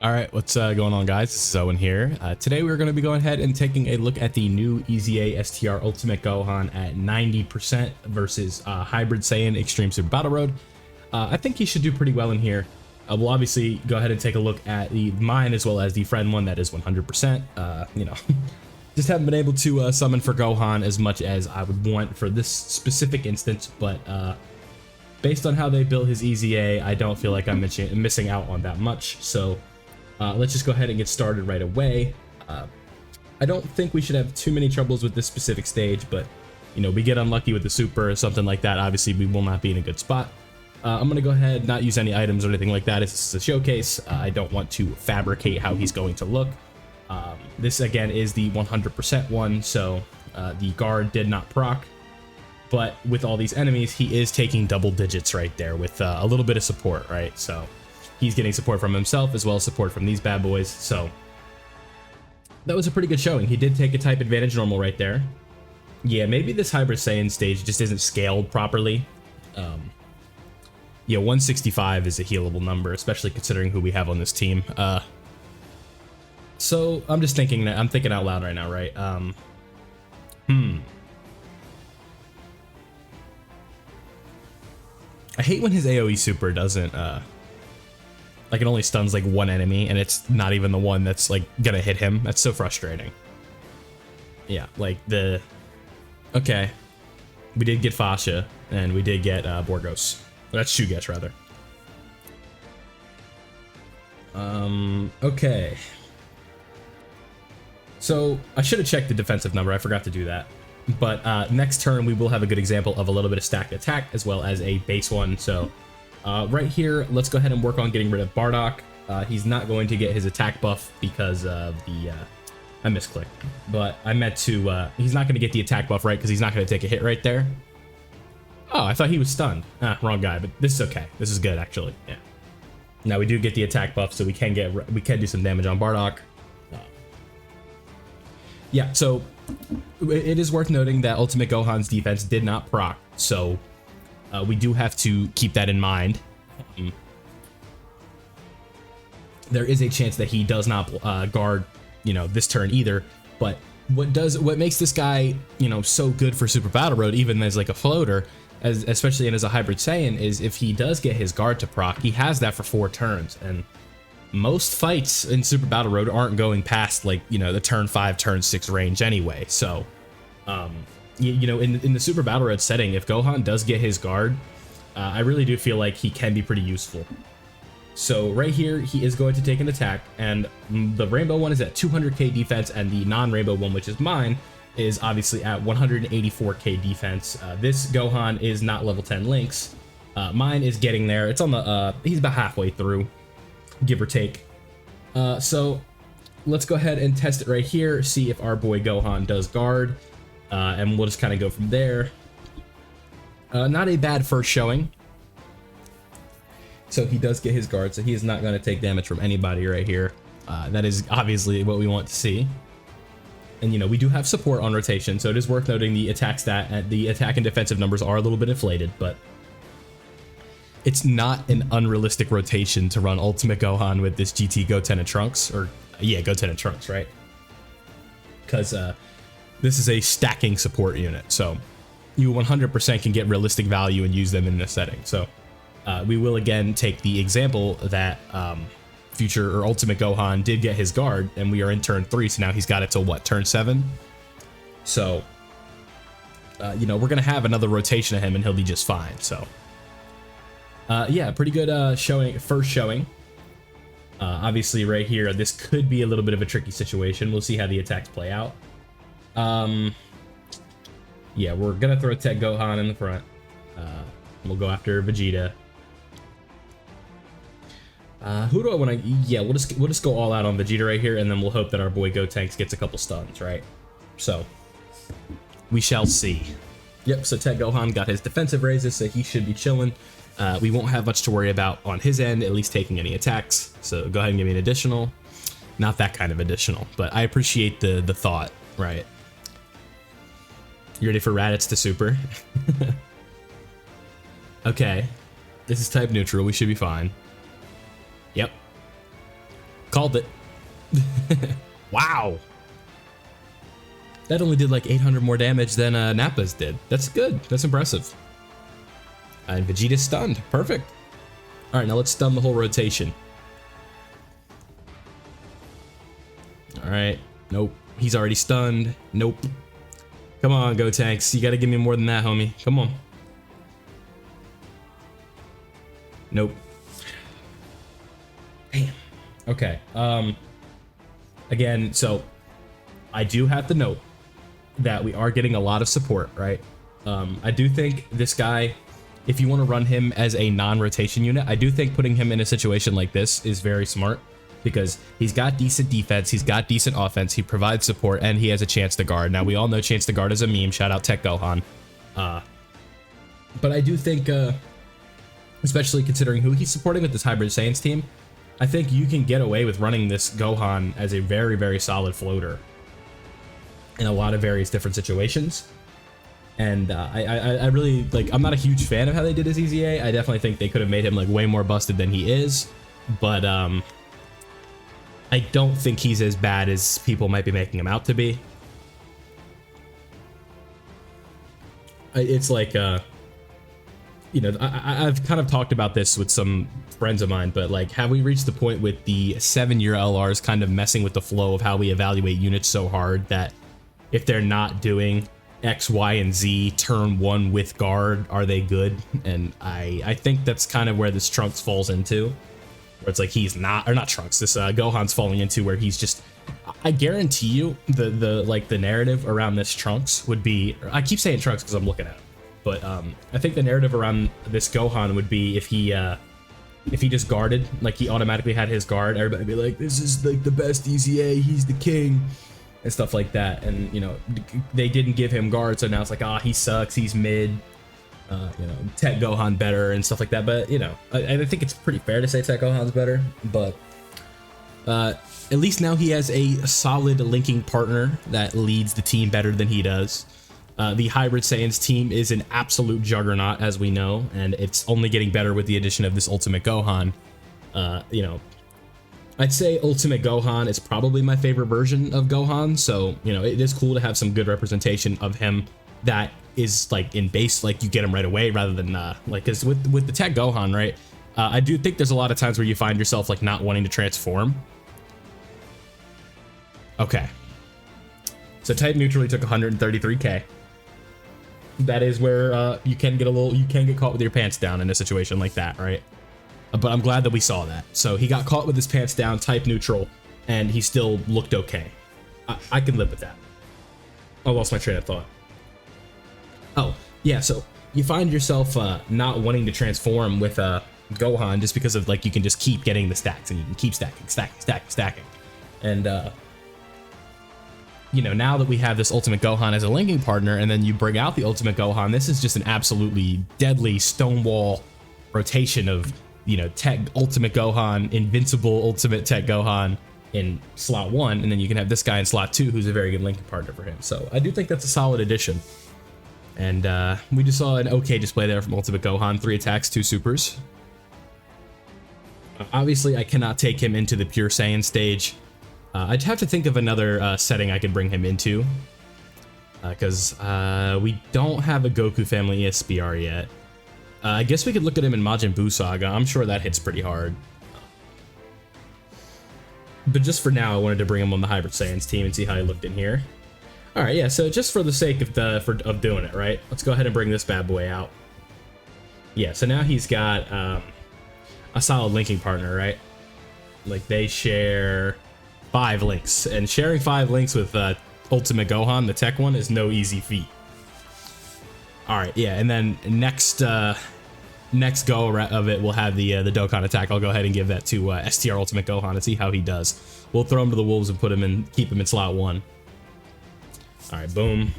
All right, what's going on, guys? This is Owen here. Today we're going to be going ahead and taking a look at the new EZA STR Ultimate Gohan at 90% versus Hybrid Saiyan Extreme Super Battle Road. I think he should do pretty well in here. We'll obviously go ahead and take a look at mine as well as the friend one that is 100%. You know, just haven't been able to summon for Gohan as much as I would want for this specific instance, but based on how they built his EZA, I don't feel like I'm missing out on that much. So let's just go ahead and get started right away. I don't think we should have too many troubles with this specific stage, but you know, we get unlucky with the super or something like that, obviously we will not be in a good spot. I'm gonna go ahead and not use any items or anything like that. This is a showcase. I don't want to fabricate how he's going to look. This again is the 100% one, so the guard did not proc, but with all these enemies he is taking double digits right there with a little bit of support, right? So he's getting support from himself as well as support from these bad boys. So that was a pretty good showing. He did take a type advantage normal right there. Yeah, maybe this Hybrid Saiyan stage just isn't scaled properly. Yeah, 165 is a healable number, especially considering who we have on this team. So I'm just thinking that I'm thinking out loud right now, right? I hate when his AoE super doesn't like it only stuns like one enemy and it's not even the one that's like gonna hit him. That's so frustrating. Yeah, like the okay, we did get Fasha and we did get Borgos. That's Shugesh rather. Okay. So I should have checked the defensive number. I forgot to do that. But next turn we will have a good example of a little bit of stacked attack as well as a base one. So right here, let's go ahead and work on getting rid of Bardock. He's not going to get his attack buff because of the I misclicked, but I meant to he's not going to get the attack buff, right? Because he's not going to take a hit right there. Oh, I thought he was stunned. Wrong guy, but this is okay. This is good actually. Yeah. Now we do get the attack buff, so we can do some damage on Bardock. Yeah, so it is worth noting that Ultimate Gohan's defense did not proc, so we do have to keep that in mind. There is a chance that he does not guard, you know, this turn either. But what makes this guy, you know, so good for Super Battle Road, even as like a floater, especially as a Hybrid Saiyan, is if he does get his guard to proc, he has that for 4 turns, and most fights in Super Battle Road aren't going past like, you know, the turn 5, turn 6 range anyway. So, you know, in the Super Battle Road setting, if Gohan does get his guard, I really do feel like he can be pretty useful. So right here, he is going to take an attack, and the rainbow one is at 200k defense, and the non-rainbow one, which is mine, is obviously at 184k defense. This Gohan is not level 10 Lynx. Mine is getting there. It's on the, he's about halfway through, give or take. So let's go ahead and test it right here, see if our boy Gohan does guard, and we'll just kind of go from there. Not a bad first showing. So he does get his guard, so he is not going to take damage from anybody right here. That is obviously what we want to see. And you know, we do have support on rotation, so it is worth noting the attack stat and the attack and defensive numbers are a little bit inflated, but it's not an unrealistic rotation to run Ultimate Gohan with this GT Goten and Trunks, or yeah, Goten and Trunks, right? Because this is a stacking support unit, so you 100% can get realistic value and use them in this setting. So we will again take the example that future or Ultimate Gohan did get his guard, and we are in turn 3, so now he's got it till what, turn 7? So you know, we're gonna have another rotation of him and he'll be just fine. So yeah, pretty good showing, first showing. Obviously right here, this could be a little bit of a tricky situation. We'll see how the attacks play out. Yeah, we're gonna throw Tech Gohan in the front. We'll go after Vegeta. Who do I want to? Yeah, we'll just go all out on Vegeta right here, and then we'll hope that our boy Gotenks gets a couple stuns, right? So we shall see. Yep. So Tech Gohan got his defensive raises, so he should be chilling. We won't have much to worry about on his end, at least taking any attacks. So go ahead and give me an additional. Not that kind of additional, but I appreciate the thought, right? You ready for Raditz to super? Okay. This is type neutral. We should be fine. Yep. Called it. Wow. That only did like 800 more damage than Nappa's did. That's good. That's impressive. And Vegeta's stunned. Perfect. All right, now let's stun the whole rotation. All right. Nope. He's already stunned. Nope. Come on, Go Tanks. You got to give me more than that, homie. Come on. Nope. Damn. Okay. Again, so I do have to note that we are getting a lot of support, right? I do think this guy, if you want to run him as a non-rotation unit, I do think putting him in a situation like this is very smart because he's got decent defense, he's got decent offense, he provides support, and he has a chance to guard. Now, we all know chance to guard is a meme. Shout out Tech Gohan. But I do think, especially considering who he's supporting with this Hybrid Saiyans team, I think you can get away with running this Gohan as a very, very solid floater in a lot of various different situations. And I really, like, I'm not a huge fan of how they did his EZA. I definitely think they could have made him, like, way more busted than he is. But, I don't think he's as bad as people might be making him out to be. It's like, you know, I've kind of talked about this with some friends of mine, but like, have we reached the point with the 7-year LRs kind of messing with the flow of how we evaluate units so hard that if they're not doing X, Y, and Z turn 1 with guard, are they good? And I think that's kind of where this Trunks falls into, where it's like he's not, or not Trunks, this Gohan's falling into where he's just, I guarantee you the narrative around this Trunks would be, I keep saying Trunks because I'm looking at him, but I think the narrative around this Gohan would be if he just guarded, like he automatically had his guard, everybody would be like, this is like the best EZA, he's the king, and stuff like that. And you know, they didn't give him guard, so now it's like, ah, he sucks, he's mid, you know, Tech Gohan better and stuff like that. But you know, I think it's pretty fair to say Tech Gohan's better, but at least now he has a solid linking partner that leads the team better than he does. The Hybrid Saiyans team is an absolute juggernaut, as we know, and it's only getting better with the addition of this Ultimate Gohan. You know, I'd say Ultimate Gohan is probably my favorite version of Gohan, so, you know, it is cool to have some good representation of him that is, like, in base, like, you get him right away, rather than, like, because with the Tech Gohan, right, I do think there's a lot of times where you find yourself, like, not wanting to transform. Okay. So type neutrally took 133k. That is where you can get caught with your pants down in a situation like that, right? But I'm glad that we saw that. So he got caught with his pants down, type neutral, and he still looked okay. I can live with that. I lost my train of thought. Oh, yeah, so you find yourself not wanting to transform with Gohan just because of, like, you can just keep getting the stacks, and you can keep stacking. And, you know, now that we have this Ultimate Gohan as a linking partner, and then you bring out the Ultimate Gohan, this is just an absolutely deadly stonewall rotation of, you know, Tech Ultimate Gohan, Invincible Ultimate Tech Gohan in slot 1, and then you can have this guy in slot 2, who's a very good linking partner for him. So I do think that's a solid addition. And we just saw an okay display there from Ultimate Gohan, 3 attacks, 2 supers. Obviously, I cannot take him into the Pure Saiyan stage. I'd have to think of another setting I could bring him into, because we don't have a Goku family ESPR yet. I guess we could look at him in Majin Buu Saga. I'm sure that hits pretty hard. But just for now, I wanted to bring him on the Hybrid Saiyans team and see how he looked in here. All right, yeah. So just for the sake of doing it, right? Let's go ahead and bring this bad boy out. Yeah. So now he's got a solid linking partner, right? Like they share 5 links, and sharing 5 links with Ultimate Gohan, the Tech one, is no easy feat. All right, yeah, and then next go of it, we'll have the Dokkan attack. I'll go ahead and give that to STR Ultimate Gohan and see how he does. We'll throw him to the wolves and keep him in slot 1. All right, boom.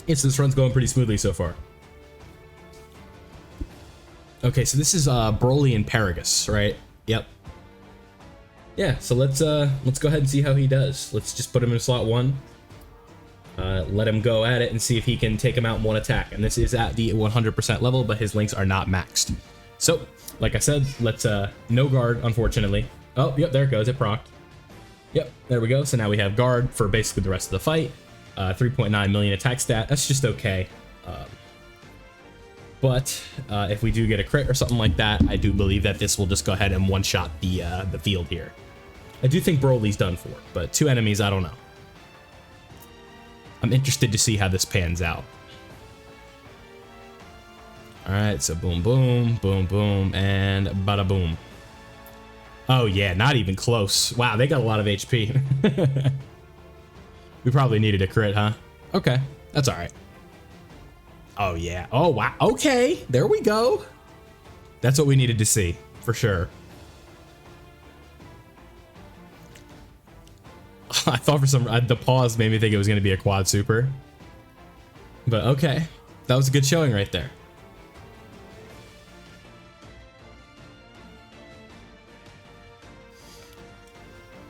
Yes, this run's going pretty smoothly so far. Okay, so this is Broly and Paragus, right? Yep. Yeah, so let's go ahead and see how he does. Let's just put him in slot 1. Let him go at it and see if he can take him out in 1 attack. And this is at the 100% level, but his links are not maxed. So, like I said, let's no guard, unfortunately. Oh, yep, there it goes. It procced. Yep, there we go. So now we have guard for basically the rest of the fight. 3.9 million attack stat. That's just okay. But if we do get a crit or something like that, I do believe that this will just go ahead and one-shot the field here. I do think Broly's done for, but 2 enemies, I don't know. I'm interested to see how this pans out. All right, so boom, boom, boom, boom, and bada boom. Oh yeah, not even close. Wow, they got a lot of HP. We probably needed a crit, huh? Okay, that's all right. Oh yeah, oh wow, okay, there we go. That's what we needed to see, for sure. I thought for some, the pause made me think it was gonna be a quad super. But okay, that was a good showing right there.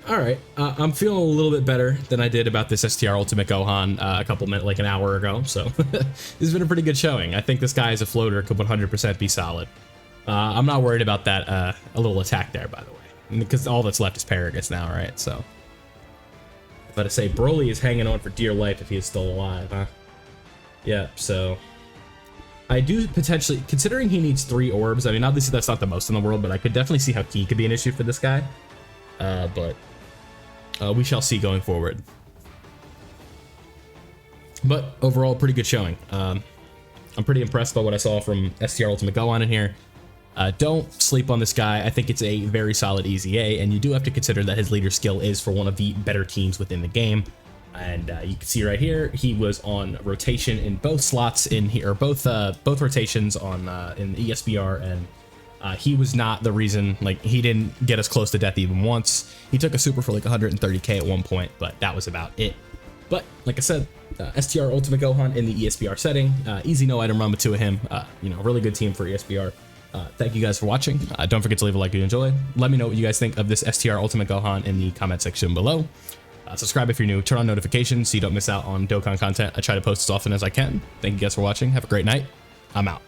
All right, I'm feeling a little bit better than I did about this STR Ultimate Gohan a couple minutes, like an hour ago. So this has been a pretty good showing. I think this guy as a floater could 100% be solid. I'm not worried about that a little attack there, by the way, because all that's left is Paragus now, right? So, but I say Broly is hanging on for dear life if he is still alive, huh? Yeah. So I do potentially, considering he needs 3 orbs. I mean, obviously that's not the most in the world, but I could definitely see how Ki could be an issue for this guy. But we shall see going forward. But overall, pretty good showing. I'm pretty impressed by what I saw from STR Ultimate Gohan in here. Don't sleep on this guy. I think it's a very solid EZA, and you do have to consider that his leader skill is for one of the better teams within the game. And you can see right here, he was on rotation in both slots in here, or both rotations on in the ESBR, and he was not the reason. Like, he didn't get us close to death even once. He took a super for like 130k at one point, but that was about it. But like I said, STR Ultimate Gohan in the ESBR setting, easy no item run with 2 of him. You know, really good team for ESBR. Thank you guys for watching. Don't forget to leave a like if you enjoyed. Let me know what you guys think of this STR Ultimate Gohan in the comment section below. Subscribe if you're new, turn on notifications so you don't miss out on Dokkan content. I try to post as often as I can. Thank you guys for watching. Have a great night. I'm out.